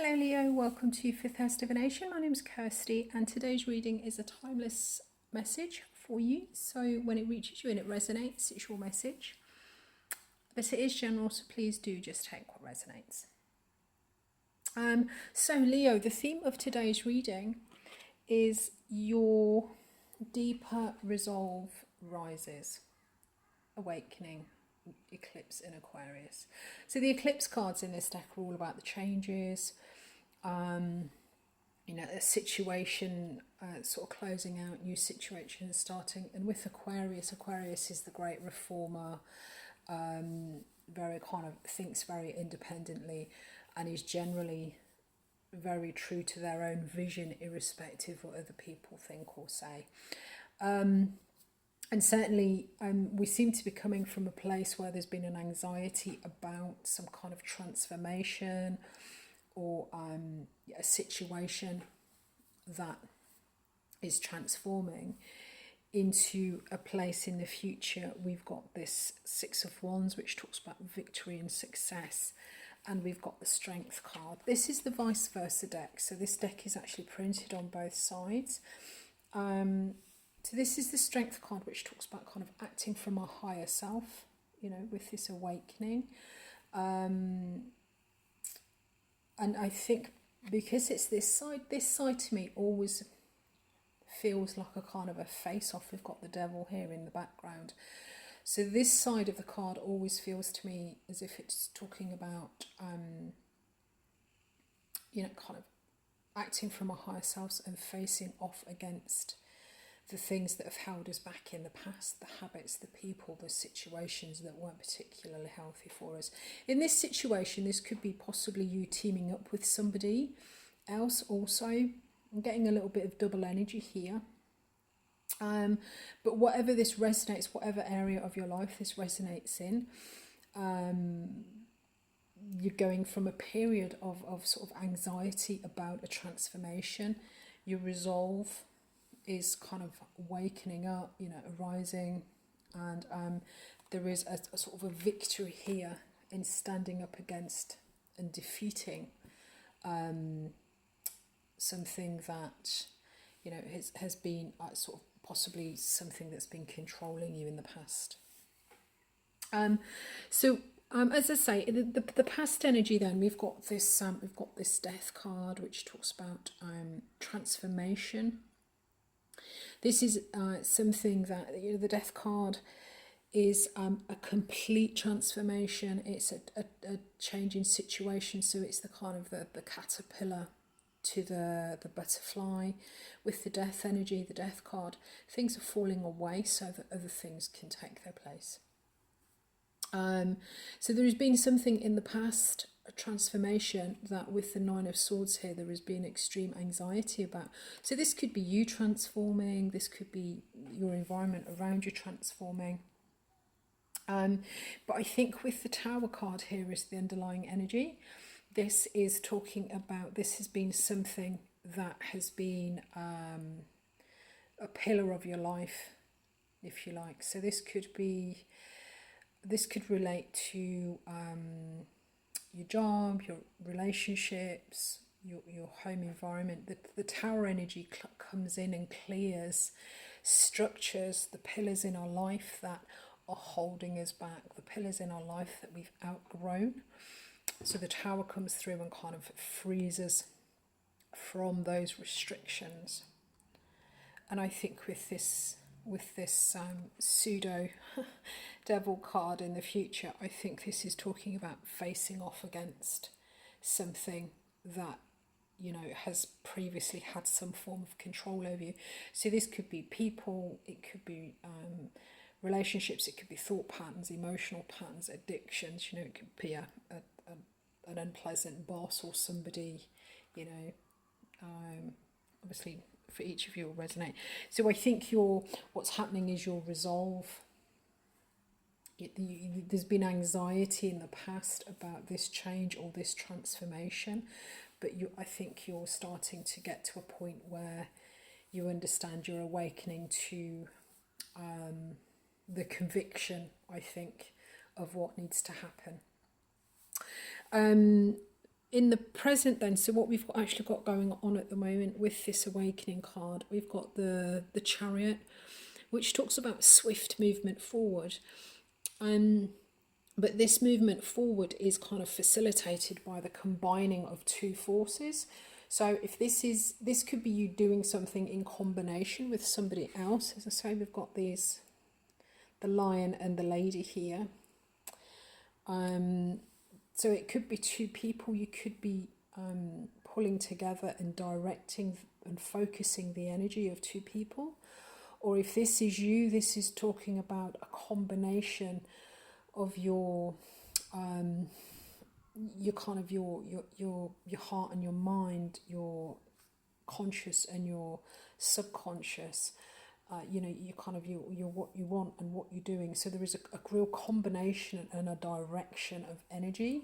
Hello Leo, welcome to Fifth House Divination. My name's Kirsty and today's reading is a timeless message for you. So when it reaches you and it resonates, it's your message. But it is general, so please do just take what resonates. So Leo, the theme of today's reading is your deeper resolve rises, awakening, eclipse in Aquarius. So the eclipse cards in this deck are all about the changes, a situation sort of closing out, new situations starting. And with Aquarius is the great reformer, very kind of thinks very independently and is generally very true to their own vision, irrespective of what other people think or say. And certainly we seem to be coming from a place where there's been an anxiety about some kind of transformation or a situation that is transforming into a place in the future. We've got this Six of Wands, which talks about victory and success, and we've got the Strength card. This is the vice versa deck, so this deck is actually printed on both sides. So this is the Strength card, which talks about kind of acting from our higher self, with this awakening. And I think because it's this side to me always feels like a kind of a face-off. We've got the devil here in the background. So this side of the card always feels to me as if it's talking about, kind of acting from our higher selves and facing off against the things that have held us back in the past, the habits, the people, the situations that weren't particularly healthy for us. In this situation, this could be possibly you teaming up with somebody else also. I'm getting a little bit of double energy here. But whatever this resonates, whatever area of your life this resonates in, you're going from a period of sort of anxiety about a transformation. Your resolve is kind of wakening up, arising, and there is a sort of a victory here in standing up against and defeating something that has been sort of possibly something that's been controlling you in the past. As I say, the past energy. Then we've got this Death card, which talks about transformation. This is something that the Death card is a complete transformation. It's a change in situation. So it's the kind of the caterpillar to the butterfly. With the Death energy, the Death card, things are falling away so that other things can take their place. So there has been something in the past, a transformation, that with the Nine of Swords here there has been extreme anxiety about. So this could be you transforming, this could be your environment around you transforming. But I think with the Tower card here is the underlying energy. This is talking about, this has been something that has been a pillar of your life, if you like. So this could relate to your job, your relationships, your home environment. The Tower energy comes in and clears structures, the pillars in our life that are holding us back, the pillars in our life that we've outgrown. So the Tower comes through and kind of frees us from those restrictions. And I think with this pseudo devil card in the future, I think this is talking about facing off against something that has previously had some form of control over you. So this could be people, it could be relationships, it could be thought patterns, emotional patterns, addictions. It could be an unpleasant boss or somebody. Obviously for each of you will resonate. So I think what's happening is your resolve. There's been anxiety in the past about this change or this transformation, but I think you're starting to get to a point where you understand, you're awakening to the conviction, I think, of what needs to happen. in the present then, so what we've actually got going on at the moment with this awakening card, we've got the Chariot, which talks about swift movement forward. But this movement forward is kind of facilitated by the combining of two forces. So if this could be you doing something in combination with somebody else. As I say, we've got the lion and the lady here. So it could be two people. You could be pulling together and directing and focusing the energy of two people. Or if this is you, this is talking about a combination of your kind of your heart and your mind, your conscious and your subconscious. You kind of you're what you want and what you're doing. So there is a real combination and a direction of energy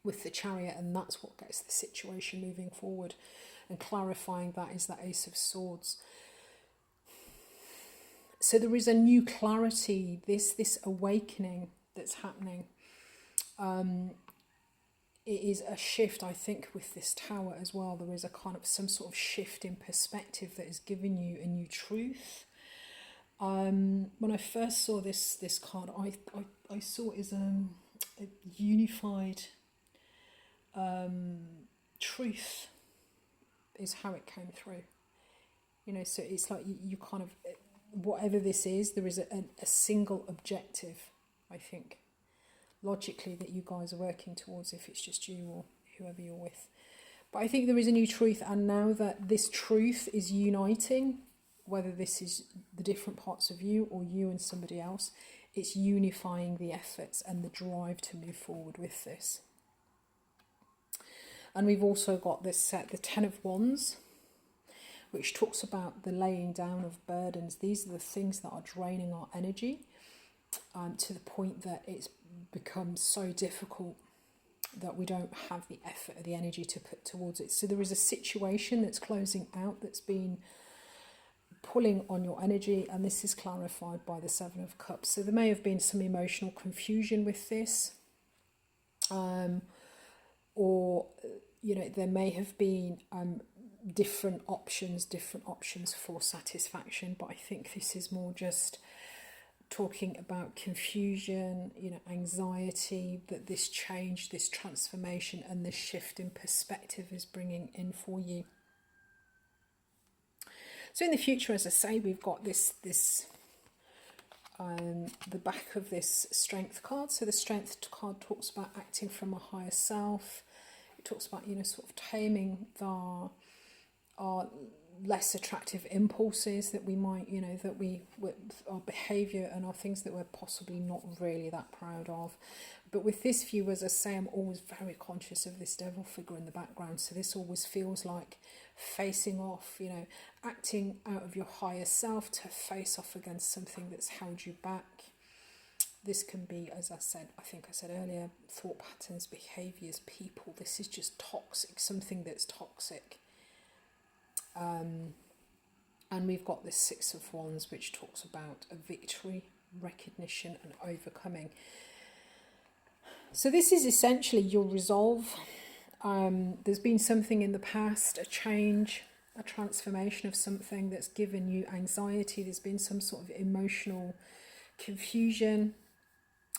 with the Chariot, and that's what gets the situation moving forward. And clarifying that is that Ace of Swords. So there is a new clarity, this awakening that's happening. It is a shift, I think, with this Tower as well. There is a kind of some sort of shift in perspective that is giving you a new truth. When I first saw this card, I saw it as a unified truth is how it came through. So it's like you kind of, whatever this is, there is a single objective, I think, logically, that you guys are working towards, if it's just you or whoever you're with. But I think there is a new truth, and now that this truth is uniting, whether this is the different parts of you or you and somebody else, it's unifying the efforts and the drive to move forward with this. And we've also got this set, the Ten of Wands, which talks about the laying down of burdens. These are the things that are draining our energy to the point that it's become so difficult that we don't have the effort or the energy to put towards it. So there is a situation that's closing out, that's been pulling on your energy, and this is clarified by the Seven of Cups. So there may have been some emotional confusion with this, or there may have been different options for satisfaction, but I think this is more just talking about confusion, anxiety that this change, this transformation and this shift in perspective is bringing in for you. So in the future, as I say, we've got this the back of this Strength card. So the Strength card talks about acting from a higher self. It talks about sort of taming our less attractive impulses that we might, our behaviour and our things that we're possibly not really that proud of. But with this view, as I say, I'm always very conscious of this devil figure in the background. So this always feels like facing off, acting out of your higher self to face off against something that's held you back. This can be, as I think I said earlier, thought patterns, behaviours, people. This is just toxic, something that's toxic. And we've got this Six of Wands, which talks about a victory, recognition and overcoming. So this is essentially your resolve. There's been something in the past, a change, a transformation of something that's given you anxiety. There's been some sort of emotional confusion.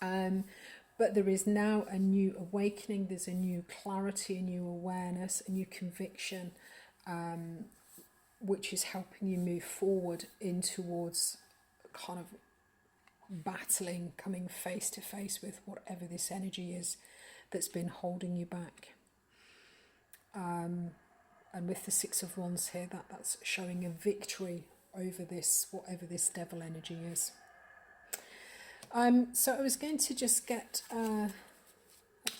But there is now a new awakening. There's a new clarity, a new awareness, a new conviction, which is helping you move forward in towards kind of battling, coming face to face with whatever this energy is that's been holding you back. And with the Six of Wands here, that's showing a victory over this, whatever this devil energy is. So I was going to just get a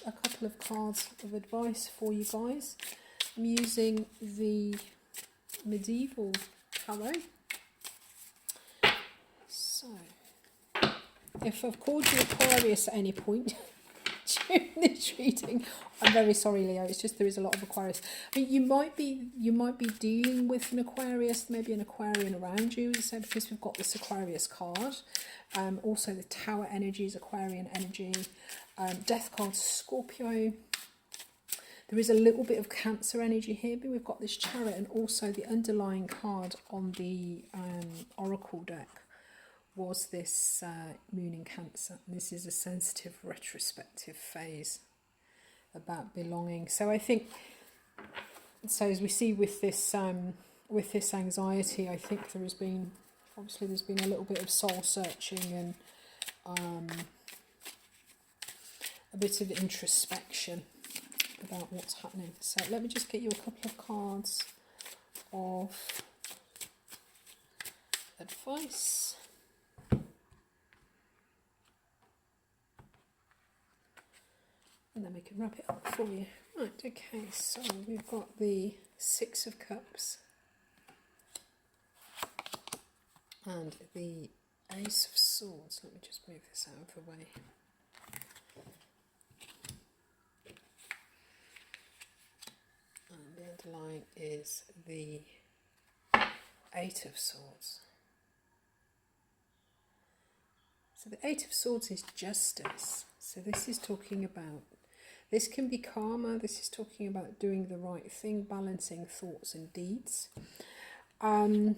couple of cards of advice for you guys. I'm using the Medieval Tarot. So, if I've called you Aquarius at any point during this reading, I'm very sorry, Leo. It's just there is a lot of Aquarius. I mean, you might be dealing with an Aquarius, maybe an Aquarian around you, so because we've got this Aquarius card. Also the Tower energy is Aquarian energy. Death card, Scorpio. There is a little bit of Cancer energy here, but we've got this Chariot, and also the underlying card on the Oracle deck was this Moon in Cancer. This is a sensitive retrospective phase about belonging. So I think, so as we see with this anxiety, I think there has been, obviously there's been a little bit of soul searching and a bit of introspection about what's happening. So let me just get you a couple of cards of advice. And then we can wrap it up for you. Right, okay, so we've got the Six of Cups and the Ace of Swords. Let me just move this out of the way. And the underlying is the Eight of Swords. So the Eight of Swords is justice. So this is talking about, this can be karma, this is talking about doing the right thing, balancing thoughts and deeds. And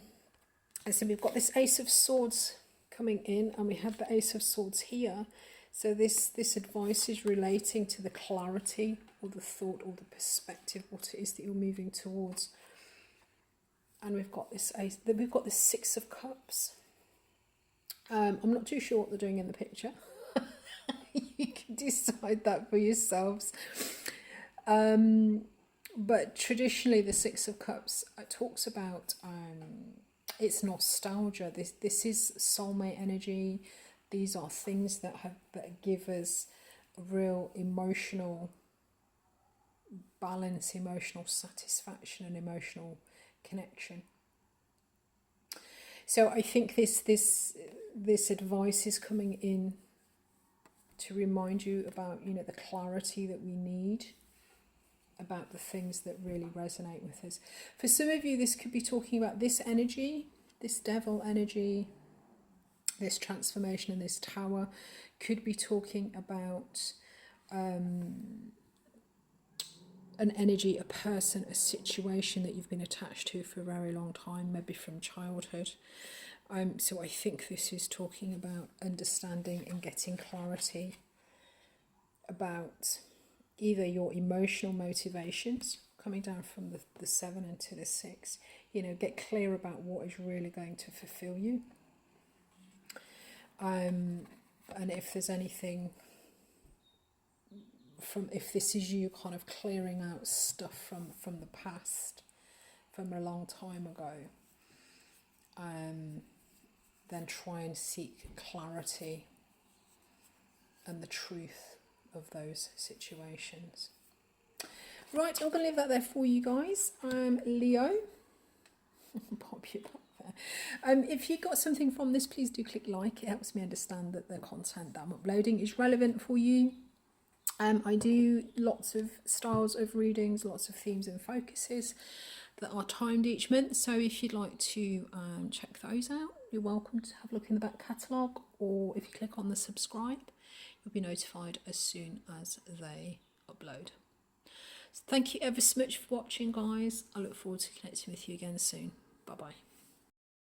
so we've got this Ace of Swords coming in, and we have the Ace of Swords here. So this advice is relating to the clarity or the thought or the perspective, what it is that you're moving towards. And we've got this Ace, we've got this Six of Cups. I'm not too sure what they're doing in the picture. You can decide that for yourselves. But traditionally, the Six of Cups talks about it's nostalgia. This is soulmate energy. These are things that give us a real emotional balance, emotional satisfaction, and emotional connection. So I think this advice is coming in to remind you about, you know, the clarity that we need about the things that really resonate with us. For some of you, this could be talking about this energy, this devil energy, this transformation, and this tower could be talking about an energy, a person, a situation that you've been attached to for a very long time, maybe from childhood. So I think this is talking about understanding and getting clarity about either your emotional motivations, coming down from the 7 into the 6, you know, get clear about what is really going to fulfill you. And if there's anything if this is you kind of clearing out stuff from the past, from a long time ago, then try and seek clarity and the truth of those situations. Right, I'm going to leave that there for you guys. Leo, pop you back there. If you got something from this, please do click like. It helps me understand that the content that I'm uploading is relevant for you. I do lots of styles of readings, lots of themes and focuses that are timed each month. So if you'd like to check those out, you're welcome to have a look in the back catalogue, or if you click on the subscribe, you'll be notified as soon as they upload. So thank you ever so much for watching, guys. I look forward to connecting with you again soon. Bye bye.